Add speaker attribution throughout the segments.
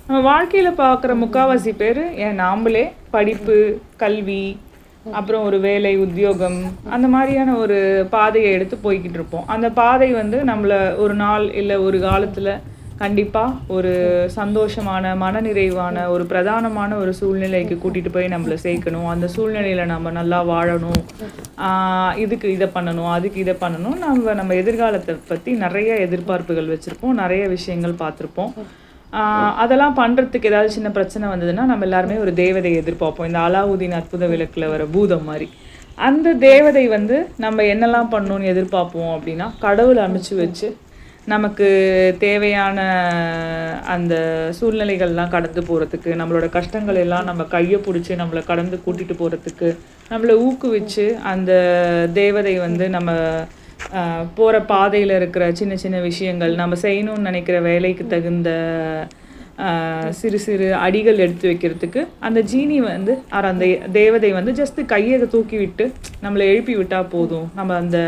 Speaker 1: நம்ம வாழ்க்கையில் பார்க்குற முக்கால்வாசி பேர் நாமளே படிப்பு, கல்வி, அப்புறம் ஒரு வேலை, உத்தியோகம் அந்த மாதிரியான ஒரு பாதையை எடுத்து போய்கிட்டு இருப்போம். அந்த பாதை வந்து நம்மளை ஒரு நாள் இல்லை ஒரு காலத்தில் கண்டிப்பாக ஒரு சந்தோஷமான, மனநிறைவான, ஒரு பிரதானமான ஒரு சூழ்நிலைக்கு கூட்டிகிட்டு போய் நம்மளை சேர்க்கணும். அந்த சூழ்நிலையில் நம்ம நல்லா வாழணும், இதுக்கு இதை பண்ணணும், அதுக்கு இதை பண்ணணும். நம்ம எதிர்காலத்தை பற்றி நிறைய எதிர்பார்ப்புகள் வச்சுருப்போம், நிறைய விஷயங்கள் பார்த்துருப்போம். அதெல்லாம் பண்ணுறதுக்கு ஏதாவது சின்ன பிரச்சனை வந்ததுன்னா நம்ம எல்லாருமே ஒரு தேவதையை எதிர்பார்ப்போம். இந்த அலாவுதீன் அற்புத விளக்கில் வர பூதம் மாதிரி. அந்த தேவதை வந்து நம்ம என்னெல்லாம் பண்ணணும்னு எதிர்பார்ப்போம் அப்படின்னா, கடவுளை அமைச்சு வச்சு நமக்கு தேவையான அந்த சூழ்நிலைகள்லாம் கடந்து போகிறதுக்கு, நம்மளோட கஷ்டங்கள் எல்லாம் நம்ம கையை பிடிச்சி நம்மளை கடந்து கூட்டிகிட்டு போகிறதுக்கு, நம்மளை ஊக்குவிச்சு அந்த தேவதை வந்து நம்ம போகிற பாதையில் இருக்கிற சின்ன சின்ன விஷயங்கள், நம்ம செய்யணும்னு நினைக்கிற வேலைக்கு தகுந்த சிறு சிறு அடிகள் எடுத்து வைக்கிறதுக்கு அந்த ஜீனி வந்து அந்த தேவதை வந்து ஜஸ்ட்டு கையை தூக்கி விட்டு நம்மளை எழுப்பி விட்டால் போதும். நம்ம அந்த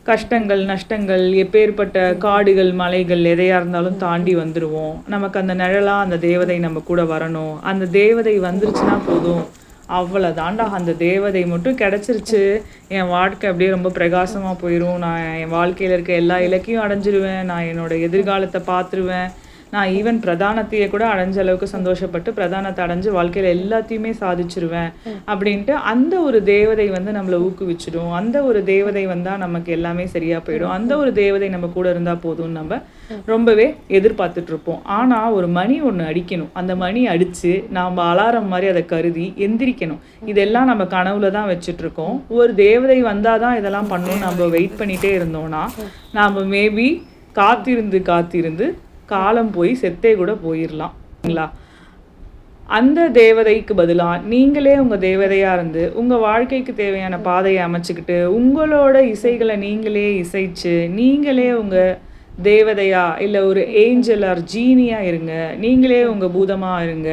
Speaker 1: கஷ்டங்கள், நஷ்டங்கள், எப்பேற்பட்ட காடுகள், மலைகள் எதையாக இருந்தாலும் தாண்டி வந்துடுவோம். நமக்கு அந்த நிழலாக அந்த தேவதை நம்ம கூட வரணும். அந்த தேவதை வந்துருச்சுன்னா போதும், அவ்வளோதாண்டா, அந்த தேவதை மட்டும் கிடச்சிருச்சு, என் வாழ்க்கை அப்படியே ரொம்ப பிரகாசமாக போயிடும். நான் என் வாழ்க்கையில் இருக்க எல்லா இலக்கையும் அடைஞ்சிருவேன், நான் என்னோடய எதிர்காலத்தை பார்த்துருவேன், நான் ஈவன் பிரதானத்தையே கூட அடைஞ்ச அளவுக்கு சந்தோஷப்பட்டு பிரதானத்தை அடைஞ்சு வாழ்க்கையில் எல்லாத்தையுமே சாதிச்சிருவேன் அப்படின்ட்டு அந்த ஒரு தேவதை வந்து நம்மளை ஊக்குவிச்சிடும். அந்த ஒரு தேவதை வந்தால் நமக்கு எல்லாமே சரியாக போயிடும். அந்த ஒரு தேவதை நம்ம கூட இருந்தால் போதும்னு நம்ம ரொம்பவே எதிர்பார்த்துட்ருப்போம். ஆனால் ஒரு மணி ஒன்று அடிக்கணும். அந்த மணி அடித்து நாம் அலாரம் மாதிரி அதை கருதி எந்திரிக்கணும். இதெல்லாம் நம்ம கனவுல தான் வச்சுட்ருக்கோம். ஒரு தேவதை வந்தால் தான் இதெல்லாம் பண்ணணும் நம்ம வெயிட் பண்ணிகிட்டே இருந்தோம்னா நாம் மேபி காத்திருந்து காலம் போய் செத்தே கூட போயிடலாம்ங்களா. அந்த தேவதைக்கு பதிலாக நீங்களே உங்கள் தேவதையாக இருந்து உங்கள் வாழ்க்கைக்கு தேவையான பாதையை அமைச்சுக்கிட்டு உங்களோட இசைகளை நீங்களே இசைச்சு நீங்களே உங்கள் தேவதையா இல்லை ஒரு ஏஞ்சல் ஆர் ஜீனியாக இருங்க. நீங்களே உங்கள் பூதமாக இருங்க.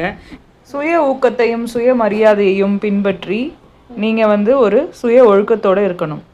Speaker 1: சுய ஊக்கத்தையும் சுய மரியாதையையும் பின்பற்றி நீங்கள் வந்து ஒரு சுய ஒழுக்கத்தோடு இருக்கணும்.